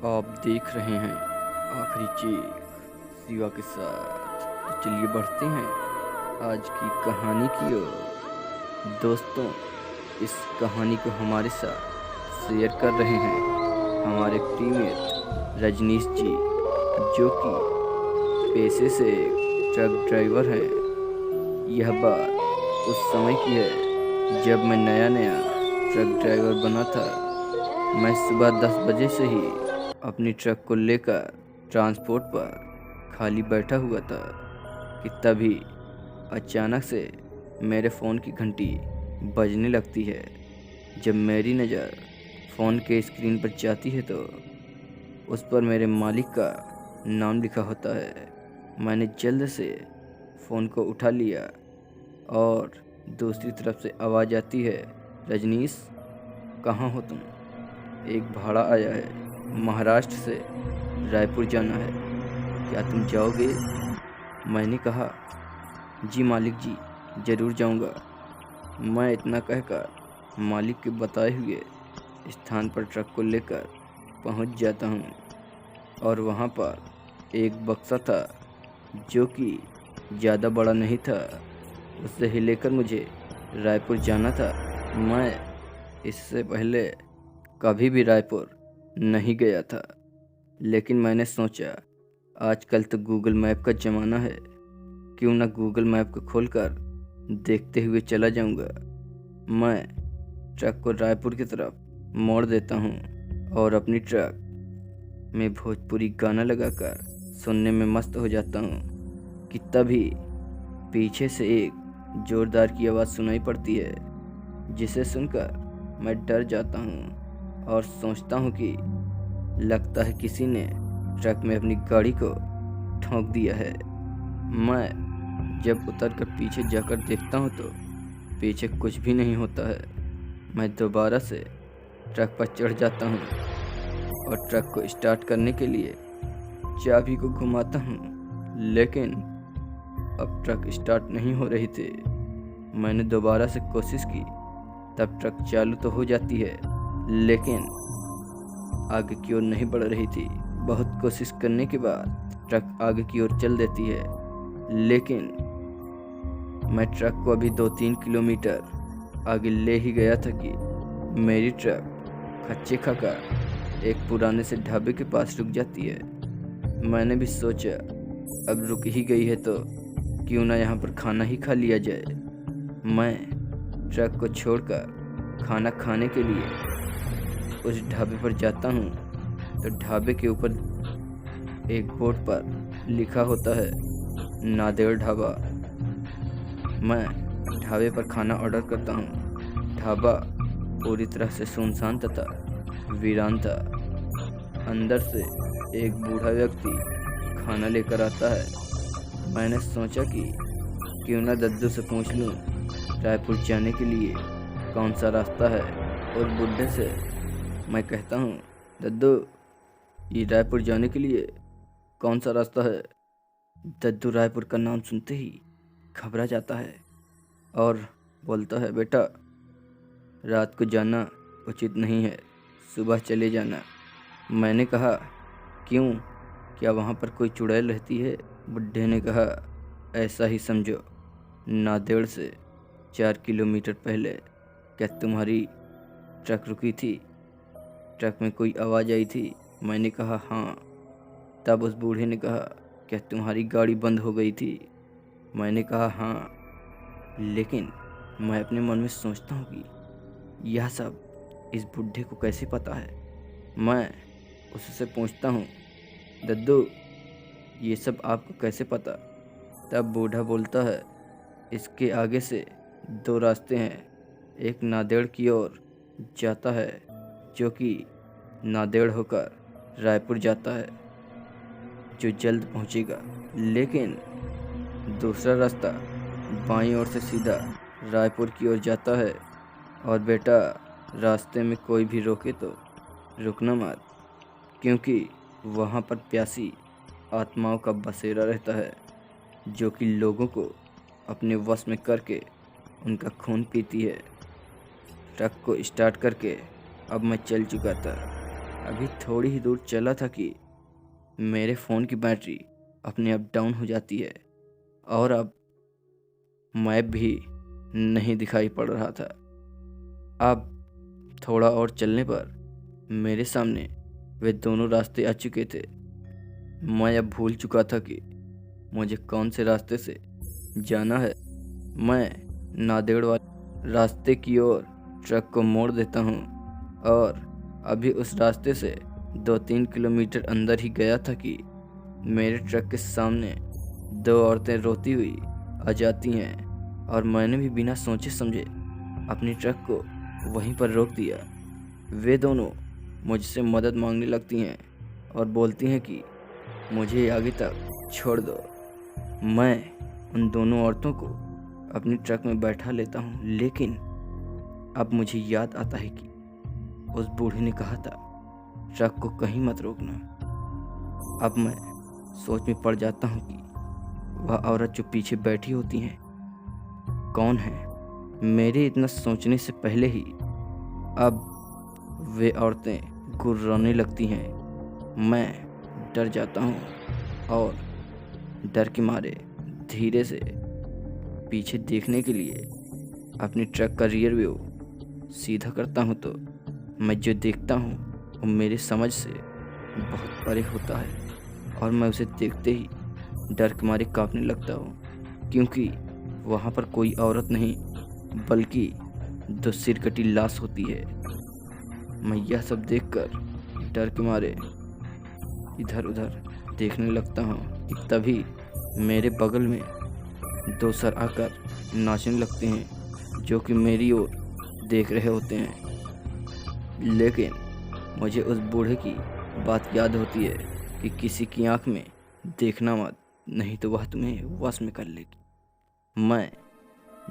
आप देख रहे हैं आखिरी चीख शिवा के साथ। तो चलिए बढ़ते हैं आज की कहानी की ओर। दोस्तों, इस कहानी को हमारे साथ शेयर कर रहे हैं हमारे टीममेट रजनीश जी, जो कि पेशे से ट्रक ड्राइवर हैं। यह बात उस समय की है जब मैं नया नया ट्रक ड्राइवर बना था। मैं सुबह 10 बजे से ही अपनी ट्रक को लेकर ट्रांसपोर्ट पर खाली बैठा हुआ था कि तभी अचानक से मेरे फ़ोन की घंटी बजने लगती है। जब मेरी नज़र फ़ोन के स्क्रीन पर जाती है तो उस पर मेरे मालिक का नाम लिखा होता है। मैंने जल्द से फ़ोन को उठा लिया और दूसरी तरफ से आवाज़ आती है, रजनीश, कहाँ हो तुम? एक भाड़ा आया है, महाराष्ट्र से रायपुर जाना है, क्या तुम जाओगे? मैंने कहा, जी मालिक जी, ज़रूर जाऊंगा। मैं इतना कहकर मालिक के बताए हुए स्थान पर ट्रक को लेकर पहुंच जाता हूं और वहां पर एक बक्सा था जो कि ज़्यादा बड़ा नहीं था। उससे ही लेकर मुझे रायपुर जाना था। मैं इससे पहले कभी भी रायपुर नहीं गया था, लेकिन मैंने सोचा आजकल तो गूगल मैप का ज़माना है, क्यों ना गूगल मैप को खोलकर देखते हुए चला जाऊंगा। मैं ट्रक को रायपुर की तरफ मोड़ देता हूं और अपनी ट्रक में भोजपुरी गाना लगाकर सुनने में मस्त हो जाता हूं कि तभी पीछे से एक ज़ोरदार की आवाज़ सुनाई पड़ती है, जिसे सुनकर मैं डर जाता हूं और सोचता हूं कि लगता है किसी ने ट्रक में अपनी गाड़ी को ठोंक दिया है। मैं जब उतर कर पीछे जाकर देखता हूं तो पीछे कुछ भी नहीं होता है। मैं दोबारा से ट्रक पर चढ़ जाता हूं और ट्रक को स्टार्ट करने के लिए चाबी को घुमाता हूं, लेकिन अब ट्रक स्टार्ट नहीं हो रही थी। मैंने दोबारा से कोशिश की, तब ट्रक चालू तो हो जाती है, लेकिन आगे की ओर नहीं बढ़ रही थी। बहुत कोशिश करने के बाद ट्रक आगे की ओर चल देती है, लेकिन मैं ट्रक को अभी 2-3 किलोमीटर आगे ले ही गया था कि मेरी ट्रक खच्चे खाकर एक पुराने से ढाबे के पास रुक जाती है। मैंने भी सोचा अब रुक ही गई है तो क्यों ना यहाँ पर खाना ही खा लिया जाए। मैं ट्रक को छोड़कर खाना खाने के लिए उस ढाबे पर जाता हूँ तो ढाबे के ऊपर एक बोर्ड पर लिखा होता है, नादेड़ ढाबा। मैं ढाबे पर खाना ऑर्डर करता हूँ। ढाबा पूरी तरह से सुनसान तथा वीरान था। अंदर से एक बूढ़ा व्यक्ति खाना लेकर आता है। मैंने सोचा कि क्यों ना दद्दू से पूछ लूँ रायपुर जाने के लिए कौन सा रास्ता है, और बूढ़े से मैं कहता हूँ, दद्दू, ये रायपुर जाने के लिए कौन सा रास्ता है? दद्दू रायपुर का नाम सुनते ही घबरा जाता है और बोलता है, बेटा, रात को जाना उचित नहीं है, सुबह चले जाना। मैंने कहा, क्यों, क्या वहाँ पर कोई चुड़ैल रहती है? बुढ़े ने कहा, ऐसा ही समझो, नांदेड़ से 4 किलोमीटर पहले क्या तुम्हारी ट्रक रुकी थी? ट्रक में कोई आवाज़ आई थी? मैंने कहा, हाँ। तब उस बूढ़े ने कहा, क्या तुम्हारी गाड़ी बंद हो गई थी? मैंने कहा, हाँ। लेकिन मैं अपने मन में सोचता हूँ कि यह सब इस बूढ़े को कैसे पता है। मैं उससे पूछता हूँ, दद्दू, ये सब आपको कैसे पता? तब बूढ़ा बोलता है, इसके आगे से 2 रास्ते हैं, एक नांदेड़ की ओर जाता है जो कि नांदेड़ होकर रायपुर जाता है, जो जल्द पहुंचेगा, लेकिन दूसरा रास्ता बाईं ओर से सीधा रायपुर की ओर जाता है। और बेटा, रास्ते में कोई भी रोके तो रुकना मत, क्योंकि वहाँ पर प्यासी आत्माओं का बसेरा रहता है, जो कि लोगों को अपने वश में करके उनका खून पीती है। ट्रक को स्टार्ट करके अब मैं चल चुका था अभी थोड़ी ही दूर चला था कि मेरे फ़ोन की बैटरी अपने आप डाउन हो जाती है और अब मैप भी नहीं दिखाई पड़ रहा था। अब थोड़ा और चलने पर मेरे सामने वे दोनों रास्ते आ चुके थे। मैं अब भूल चुका था कि मुझे कौन से रास्ते से जाना है। मैं नांदेड़ वाले रास्ते की ओर ट्रक को मोड़ देता हूँ और अभी उस रास्ते से 2-3 किलोमीटर अंदर ही गया था कि मेरे ट्रक के सामने दो औरतें रोती हुई आ जाती हैं और मैंने भी बिना सोचे समझे अपनी ट्रक को वहीं पर रोक दिया। वे दोनों मुझसे मदद मांगने लगती हैं और बोलती हैं कि मुझे आगे तक छोड़ दो। मैं उन दोनों औरतों को अपनी ट्रक में बैठा लेता हूँ, लेकिन अब मुझे याद आता है कि उस बूढ़े ने कहा था ट्रक को कहीं मत रोकना। अब मैं सोच में पड़ जाता हूँ कि वह औरत जो पीछे बैठी होती हैं कौन है। मेरे इतना सोचने से पहले ही अब वे औरतें गुर्राने लगती हैं। मैं डर जाता हूँ और डर के मारे धीरे से पीछे देखने के लिए अपनी ट्रक का रियर व्यू सीधा करता हूँ तो मैं जो देखता हूँ वो मेरे समझ से बहुत परे होता है और मैं उसे देखते ही डर के मारे कांपने लगता हूँ, क्योंकि वहाँ पर कोई औरत नहीं बल्कि दो सिरकटी लाश होती है। मैं यह सब देखकर डर के मारे इधर उधर देखने लगता हूँ कि तभी मेरे बगल में दो सर आकर नाचने लगते हैं जो कि मेरी ओर देख रहे होते हैं। लेकिन मुझे उस बूढ़े की बात याद होती है कि किसी की आंख में देखना मत, नहीं तो वह तुम्हें वश में कर लेगी। मैं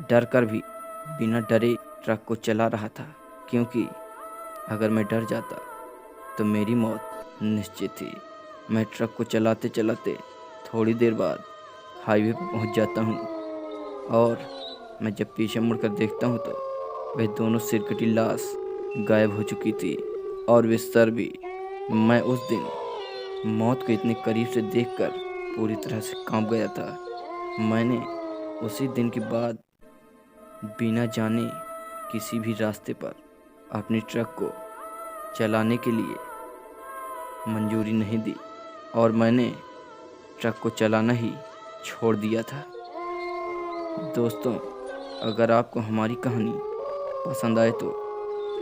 डर कर भी बिना डरे ट्रक को चला रहा था, क्योंकि अगर मैं डर जाता तो मेरी मौत निश्चित थी। मैं ट्रक को चलाते चलाते थोड़ी देर बाद हाईवे पर पहुंच जाता हूं और मैं जब पीछे मुड़कर देखता हूं तो वे दोनों सिरकटी लाश गायब हो चुकी थी और वे सर भी। मैं उस दिन मौत को इतने करीब से देखकर पूरी तरह से कांप गया था। मैंने उसी दिन के बाद बिना जाने किसी भी रास्ते पर अपनी ट्रक को चलाने के लिए मंजूरी नहीं दी और मैंने ट्रक को चलाना ही छोड़ दिया था। दोस्तों, अगर आपको हमारी कहानी पसंद आए तो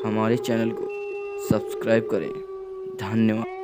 हमारे चैनल को सब्सक्राइब करें। धन्यवाद।